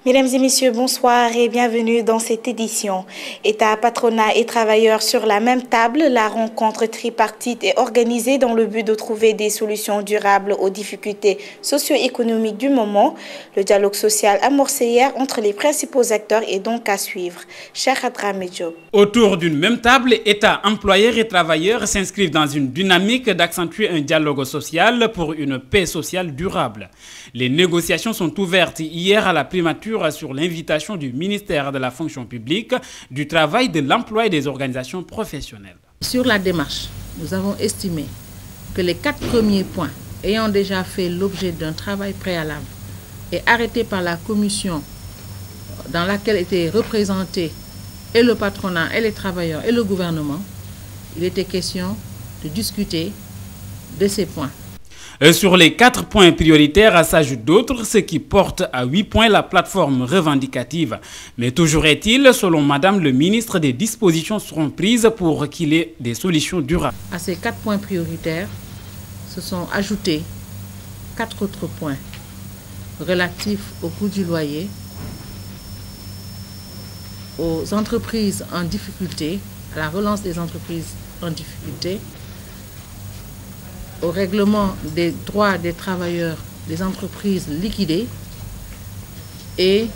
Mesdames et messieurs, bonsoir et bienvenue dans cette édition. État, patronat et travailleurs sur la même table, la rencontre tripartite est organisée dans le but de trouver des solutions durables aux difficultés socio-économiques du moment. Le dialogue social amorcé hier entre les principaux acteurs est donc à suivre. Cheikh Adramé Diop. Autour d'une même table, État, employeurs et travailleurs s'inscrivent dans une dynamique d'accentuer un dialogue social pour une paix sociale durable. Les négociations sont ouvertes hier à la primature sur l'invitation du ministère de la fonction publique, du travail, de l'emploi et des organisations professionnelles. Sur la démarche, nous avons estimé que les 4 premiers points ayant déjà fait l'objet d'un travail préalable et arrêté par la commission dans laquelle étaient représentés et le patronat et les travailleurs et le gouvernement, il était question de discuter de ces points. Sur les 4 points prioritaires s'ajoutent d'autres, ce qui porte à 8 points la plateforme revendicative. Mais toujours est-il, selon Madame le ministre, des dispositions seront prises pour qu'il y ait des solutions durables. À ces 4 points prioritaires se sont ajoutés 4 autres points relatifs au coût du loyer, aux entreprises en difficulté, à la relance des entreprises en difficulté, au règlement des droits des travailleurs des entreprises liquidées et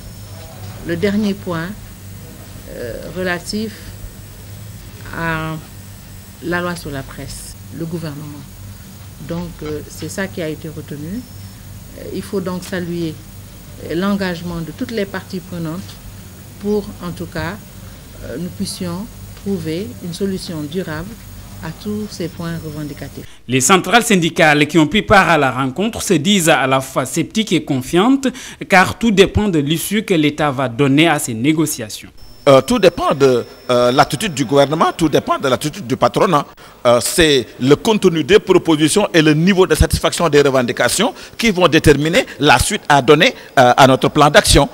le dernier point relatif à la loi sur la presse, le gouvernement. Donc c'est ça qui a été retenu. Il faut donc saluer l'engagement de toutes les parties prenantes pour en tout cas nous puissions trouver une solution durable à tous ces points revendicatifs. Les centrales syndicales qui ont pris part à la rencontre se disent à la fois sceptiques et confiantes, car tout dépend de l'issue que l'État va donner à ces négociations. Tout dépend de l'attitude du gouvernement, tout dépend de l'attitude du patronat. C'est le contenu des propositions et le niveau de satisfaction des revendications qui vont déterminer la suite à donner à notre plan d'action.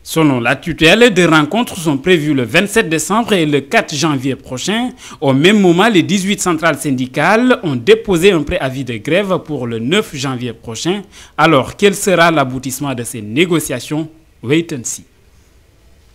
Selon la tutelle, des rencontres sont prévues le 27 décembre et le 4 janvier prochain. Au même moment, les 18 centrales syndicales ont déposé un préavis de grève pour le 9 janvier prochain. Alors, quel sera l'aboutissement de ces négociations? Wait and see.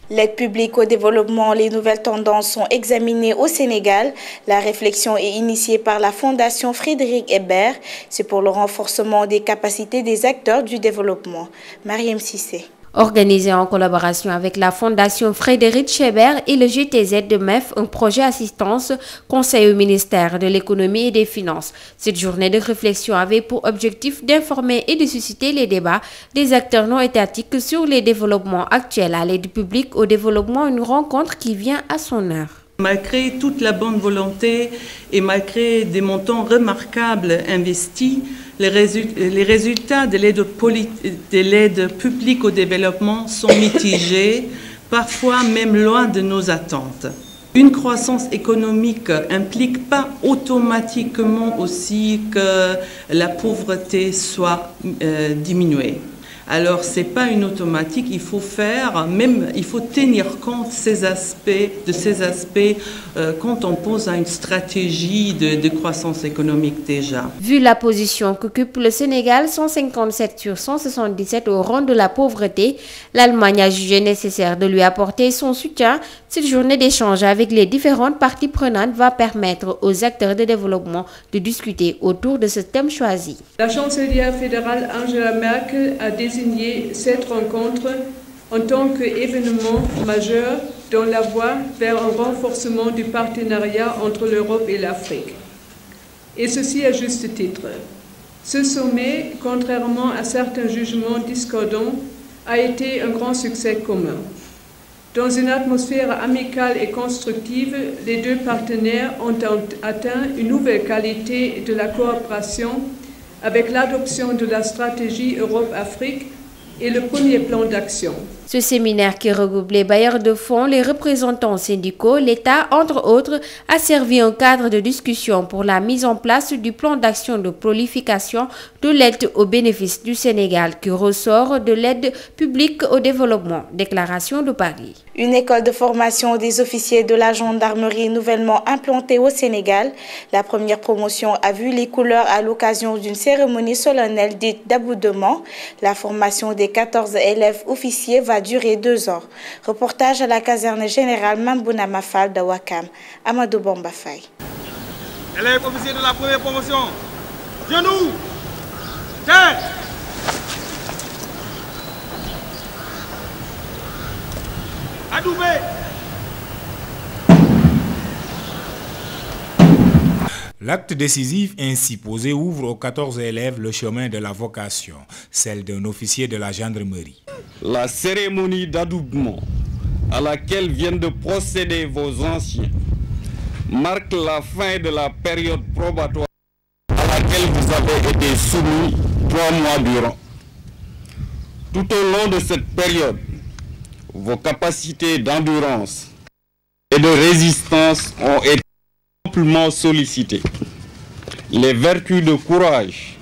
L'aide publique au développement, les nouvelles tendances sont examinées au Sénégal. La réflexion est initiée par la Fondation Frédéric Ebert. C'est pour le renforcement des capacités des acteurs du développement. Mariam Sissé. Organisé en collaboration avec la Fondation Frédéric Ebert et le GTZ de MEF, un projet assistance conseil au ministère de l'économie et des finances. Cette journée de réflexion avait pour objectif d'informer et de susciter les débats des acteurs non étatiques sur les développements actuels à l'aide publique au développement, une rencontre qui vient à son heure. Malgré toute la bonne volonté et malgré des montants remarquables investis, les résultats de l'aide publique au développement sont mitigés, parfois même loin de nos attentes. Une croissance économique implique pas automatiquement aussi que la pauvreté soit diminuée. Alors, ce n'est pas une automatique, il faut tenir compte de ces aspects quand on pose à une stratégie de croissance économique déjà. Vu la position qu'occupe le Sénégal, 157 sur 177 au rang de la pauvreté, l'Allemagne a jugé nécessaire de lui apporter son soutien. Cette journée d'échange avec les différentes parties prenantes va permettre aux acteurs de développement de discuter autour de ce thème choisi. La chancelière fédérale Angela Merkel a désigné cette rencontre en tant qu'événement majeur dans la voie vers un renforcement du partenariat entre l'Europe et l'Afrique. Et ceci à juste titre. Ce sommet, contrairement à certains jugements discordants, a été un grand succès commun. Dans une atmosphère amicale et constructive, les deux partenaires ont atteint une nouvelle qualité de la coopération avec l'adoption de la stratégie Europe-Afrique et le premier plan d'action. Ce séminaire qui regroupe les bailleurs de fonds, les représentants syndicaux, l'État, entre autres, a servi un cadre de discussion pour la mise en place du plan d'action de prolification de l'aide au bénéfice du Sénégal qui ressort de l'aide publique au développement. Déclaration de Paris. Une école de formation des officiers de la gendarmerie nouvellement implantée au Sénégal. La première promotion a vu les couleurs à l'occasion d'une cérémonie solennelle dite d'aboudement. La formation des 14 élèves officiers va va durer 2 ans. Reportage à la caserne générale Mambouna Mafal de Wakam, Amadou Bamba Faye. Élèves officiers de la première promotion, genoux, tête. Adoubé. L'acte décisif ainsi posé ouvre aux 14 élèves le chemin de la vocation, celle d'un officier de la gendarmerie. La cérémonie d'adoubement à laquelle viennent de procéder vos anciens marque la fin de la période probatoire à laquelle vous avez été soumis 3 mois durant. Tout au long de cette période, vos capacités d'endurance et de résistance ont été amplement sollicitées. Les vertus de courage,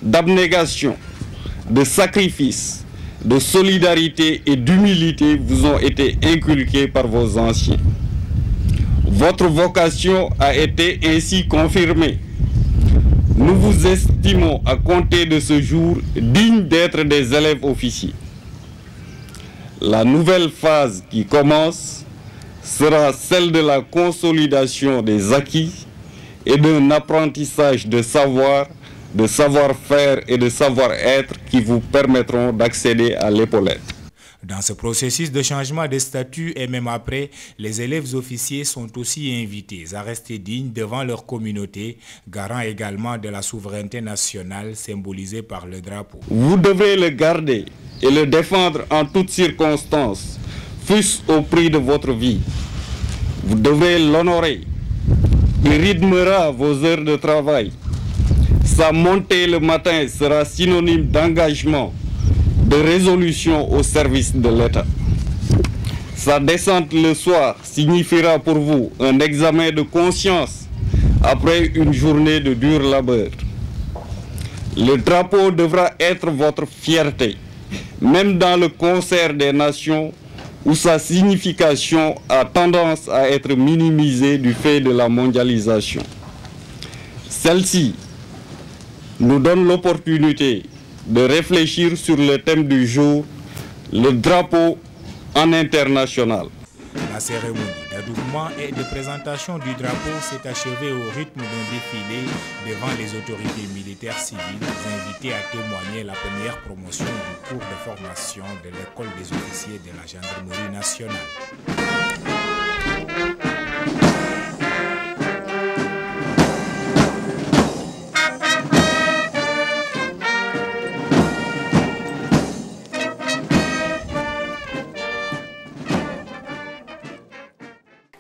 d'abnégation, de sacrifice, de solidarité et d'humilité vous ont été inculquées par vos anciens. Votre vocation a été ainsi confirmée. Nous vous estimons à compter de ce jour dignes d'être des élèves officiers. La nouvelle phase qui commence sera celle de la consolidation des acquis et d'un apprentissage de savoir, de savoir-faire et de savoir-être qui vous permettront d'accéder à l'épaulette. Dans ce processus de changement de statut et même après, les élèves officiers sont aussi invités à rester dignes devant leur communauté, garant également de la souveraineté nationale symbolisée par le drapeau. Vous devrez le garder et le défendre en toutes circonstances, fût-ce au prix de votre vie. Vous devrez l'honorer. Il rythmera vos heures de travail. Sa montée le matin sera synonyme d'engagement, de résolution au service de l'État. Sa descente le soir signifiera pour vous un examen de conscience après une journée de dur labeur. Le drapeau devra être votre fierté, même dans le concert des nations où sa signification a tendance à être minimisée du fait de la mondialisation. Celle-ci nous donne l'opportunité de réfléchir sur le thème du jour, le drapeau en international. La cérémonie d'adoubement et de présentation du drapeau s'est achevée au rythme d'un défilé devant les autorités militaires civiles invitées à témoigner la première promotion du cours de formation de l'école des officiers de la gendarmerie nationale.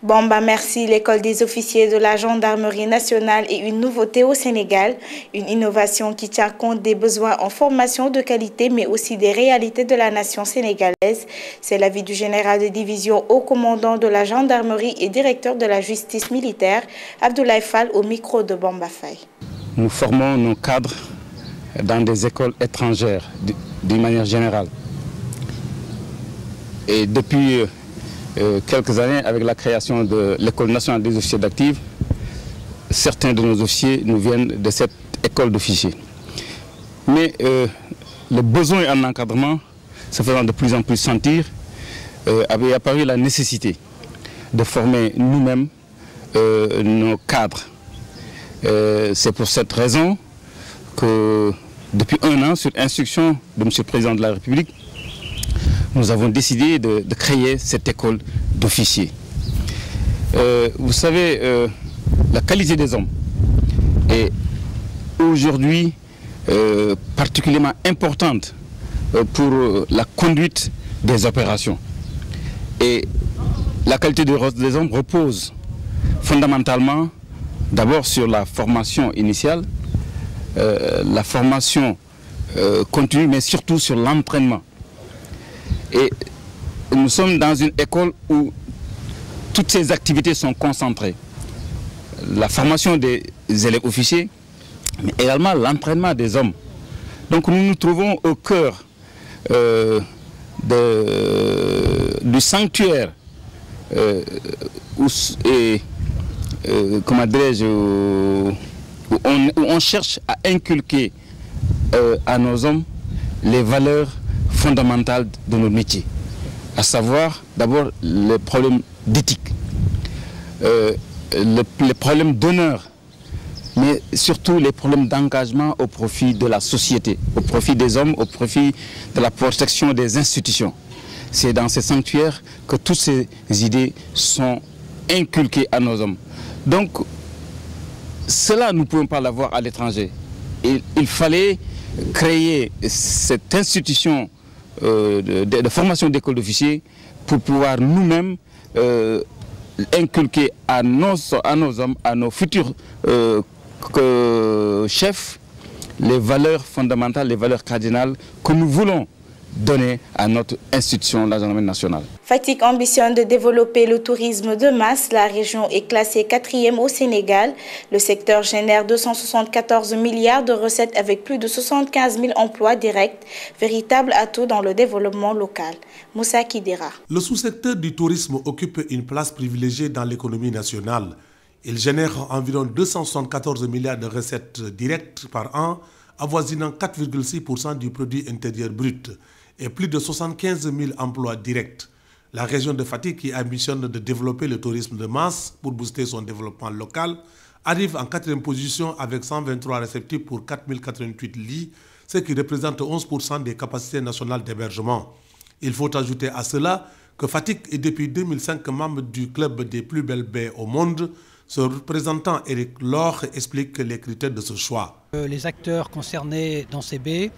Bamba, merci. L'école des officiers de la gendarmerie nationale est une nouveauté au Sénégal, une innovation qui tient compte des besoins en formation de qualité, mais aussi des réalités de la nation sénégalaise. C'est l'avis du général de division haut commandant de la gendarmerie et directeur de la justice militaire, Abdoulaye Fall, au micro de Bamba Faye. Nous formons nos cadres dans des écoles étrangères, d'une manière générale. Et depuis quelques années, avec la création de l'École nationale des officiers d'actifs, certains de nos officiers nous viennent de cette école d'officiers. Mais le besoin en encadrement, se faisant de plus en plus sentir, avait apparu la nécessité de former nous-mêmes nos cadres. C'est pour cette raison que depuis 1 an, sur instruction de M. le Président de la République, nous avons décidé de créer cette école d'officiers. Vous savez, la qualité des hommes est aujourd'hui particulièrement importante pour la conduite des opérations. Et la qualité des hommes repose fondamentalement d'abord sur la formation initiale, la formation continue, mais surtout sur l'entraînement. Et nous sommes dans une école où toutes ces activités sont concentrées. La formation des élèves officiers, mais également l'entraînement des hommes. Donc nous nous trouvons au cœur du sanctuaire où on cherche à inculquer à nos hommes les valeurs fondamentales de notre métier. à savoir d'abord les problèmes d'éthique, les problèmes d'honneur, mais surtout les problèmes d'engagement au profit de la société, au profit des hommes, au profit de la protection des institutions. C'est dans ces sanctuaires que toutes ces idées sont inculquées à nos hommes. Donc, cela, nous ne pouvons pas l'avoir à l'étranger. Il fallait créer cette institution de formation d'école d'officiers pour pouvoir nous-mêmes inculquer à nos hommes, à nos futurs chefs, les valeurs fondamentales, les valeurs cardinales que nous voulons donner à notre institution, la gendarmerie nationale. Fatick ambitionne de développer le tourisme de masse. La région est classée 4e au Sénégal. Le secteur génère 274 milliards de recettes avec plus de 75 000 emplois directs. Véritable atout dans le développement local. Moussa Kidira. Le sous-secteur du tourisme occupe une place privilégiée dans l'économie nationale. Il génère environ 274 milliards de recettes directes par an, avoisinant 4,6% du produit intérieur brut et plus de 75 000 emplois directs. La région de Fatick, qui ambitionne de développer le tourisme de masse pour booster son développement local, arrive en 4e position avec 123 réceptifs pour 4088 lits, ce qui représente 11% des capacités nationales d'hébergement. Il faut ajouter à cela que Fatick est depuis 2005 membre du club des plus belles baies au monde. Ce représentant, Eric Laure, explique les critères de ce choix. Les acteurs concernés dans ces baies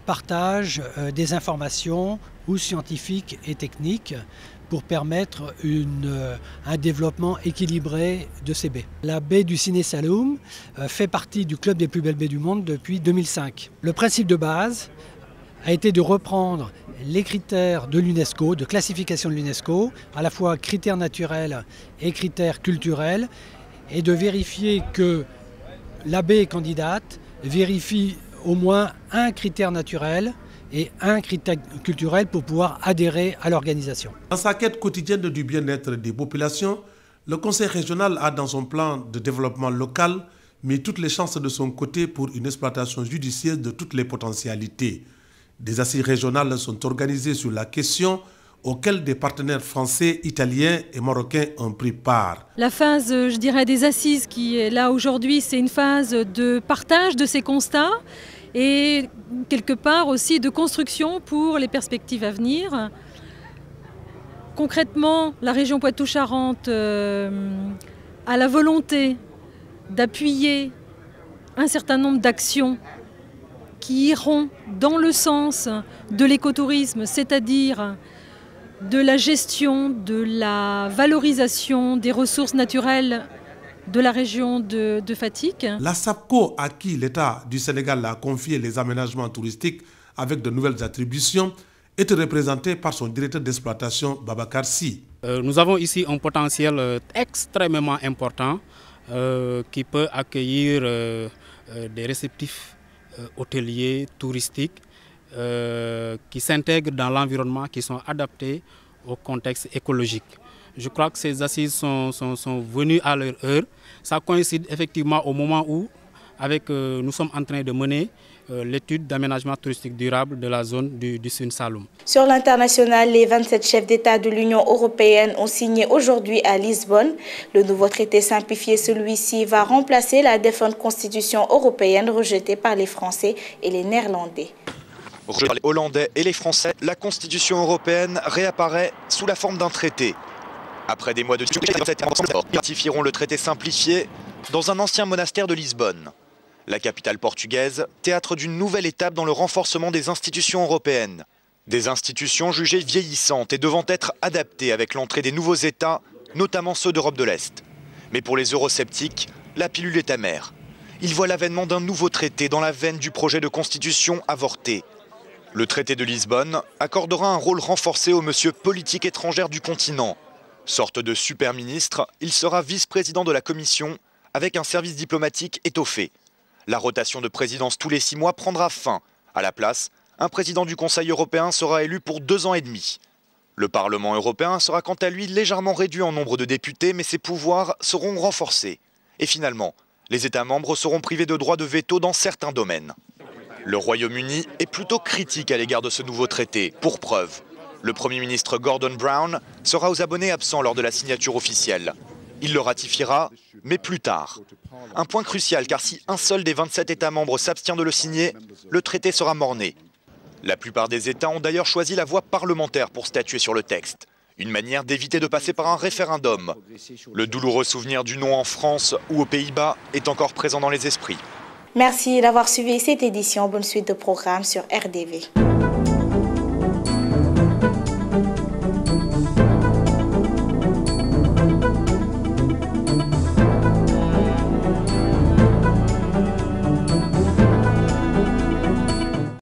partagent des informations ou scientifiques et techniques pour permettre un développement équilibré de ces baies. La baie du Sine Saloum fait partie du club des plus belles baies du monde depuis 2005. Le principe de base a été de reprendre les critères de l'UNESCO, de classification de l'UNESCO, à la fois critères naturels et critères culturels, et de vérifier que la baie candidate vérifie au moins un critère naturel et un critère culturel pour pouvoir adhérer à l'organisation. Dans sa quête quotidienne du bien-être des populations, le Conseil régional a dans son plan de développement local mis toutes les chances de son côté pour une exploitation judicieuse de toutes les potentialités. Des assises régionales sont organisées sur la question, auxquelles des partenaires français, italiens et marocains ont pris part. La phase, je dirais, des assises qui est là aujourd'hui, c'est une phase de partage de ces constats et quelque part aussi de construction pour les perspectives à venir. Concrètement, la région Poitou-Charentes a la volonté d'appuyer un certain nombre d'actions qui iront dans le sens de l'écotourisme, c'est-à-dire de la gestion, de la valorisation des ressources naturelles de la région de Fatick. La SAPCO, à qui l'État du Sénégal a confié les aménagements touristiques avec de nouvelles attributions, est représentée par son directeur d'exploitation, Babacar Sy. Nous avons ici un potentiel extrêmement important qui peut accueillir des réceptifs hôteliers, touristiques, qui s'intègrent dans l'environnement, qui sont adaptés au contexte écologique. Je crois que ces assises sont venues à leur heure. Ça coïncide effectivement au moment où nous sommes en train de mener l'étude d'aménagement touristique durable de la zone du Sine Saloum. Sur l'international, les 27 chefs d'État de l'Union européenne ont signé aujourd'hui à Lisbonne. Le nouveau traité simplifié, celui-ci va remplacer la défunte constitution européenne rejetée par les Français et les Néerlandais. Rejetée par les Hollandais et les Français, la constitution européenne réapparaît sous la forme d'un traité. Après des mois de discussion, ils ratifieront le traité simplifié dans un ancien monastère de Lisbonne. La capitale portugaise, théâtre d'une nouvelle étape dans le renforcement des institutions européennes. Des institutions jugées vieillissantes et devant être adaptées avec l'entrée des nouveaux États, notamment ceux d'Europe de l'Est. Mais pour les eurosceptiques, la pilule est amère. Ils voient l'avènement d'un nouveau traité dans la veine du projet de constitution avorté. Le traité de Lisbonne accordera un rôle renforcé au monsieur politique étrangère du continent. Sorte de super-ministre, il sera vice-président de la Commission avec un service diplomatique étoffé. La rotation de présidence tous les 6 mois prendra fin. À la place, un président du Conseil européen sera élu pour 2 ans et demi. Le Parlement européen sera quant à lui légèrement réduit en nombre de députés, mais ses pouvoirs seront renforcés. Et finalement, les États membres seront privés de droit de veto dans certains domaines. Le Royaume-Uni est plutôt critique à l'égard de ce nouveau traité. Pour preuve, Le Premier ministre Gordon Brown sera aux abonnés absents lors de la signature officielle. Il le ratifiera, mais plus tard. Un point crucial, car si un seul des 27 États membres s'abstient de le signer, le traité sera mort-né. La plupart des États ont d'ailleurs choisi la voie parlementaire pour statuer sur le texte. Une manière d'éviter de passer par un référendum. Le douloureux souvenir du non en France ou aux Pays-Bas est encore présent dans les esprits. Merci d'avoir suivi cette édition. Bonne suite de programmes sur RDV.